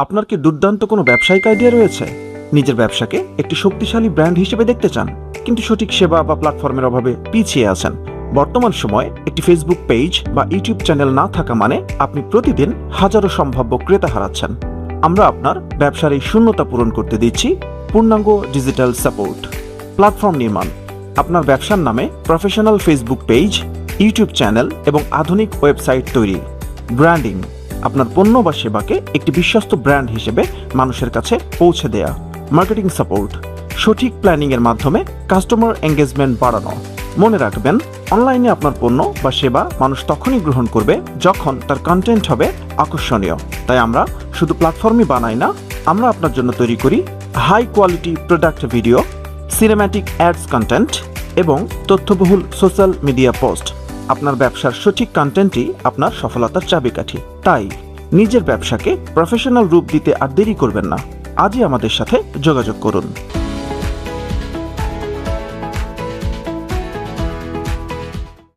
আপনার কি দুর্দান্ত কোনো ব্যবসায়িক আইডিয়া রয়েছে? নিজের ব্যবসাকে একটি শক্তিশালী ব্র্যান্ড হিসেবে দেখতে চান, কিন্তু সঠিক সেবা বা প্ল্যাটফর্মের অভাবে পিছিয়ে আছেন। বর্তমান সময়ে একটি ফেসবুক পেজ বা ইউটিউব চ্যানেল না থাকা মানে আপনি প্রতিদিন হাজারো সম্ভাব্য ক্রেতা হারাচ্ছেন। আমরা আপনার ব্যবসার এই শূন্যতা পূরণ করতে দিচ্ছি পূর্ণাঙ্গ ডিজিটাল সাপোর্ট। প্ল্যাটফর্ম নির্মাণ, আপনার ব্যবসার নামে professional Facebook page, YouTube channel এবং আধুনিক ওয়েবসাইট তৈরি। ব্র্যান্ডিং, আপনার পণ্য বা সেবাকে একটি বিশ্বস্ত ব্র্যান্ড হিসেবে মানুষের কাছে পৌঁছে দেয়া। মার্কেটিং সাপোর্ট, সঠিক প্ল্যানিংয়ের মাধ্যমে কাস্টমার এঙ্গেজমেন্ট বাড়ানো। মনে রাখবেন, অনলাইনে আপনার পণ্য বা সেবা মানুষ তখনই গ্রহণ করবে যখন তার কন্টেন্ট হবে আকর্ষণীয়। তাই আমরা শুধু প্ল্যাটফর্মই বানাই না, আমরা আপনার জন্য তৈরি করি high quality product video, cinematic ads content এবং তথ্যবহুল সোশ্যাল মিডিয়া পোস্ট। আপনার ব্যবসার সঠিক কন্টেন্টই আপনার সফলতার চাবিকাঠি। তাই নিজের ব্যবসাকে প্রফেশনাল রূপ দিতে আর দেরি করবেন না। আজই আমাদের সাথে যোগাযোগ করুন।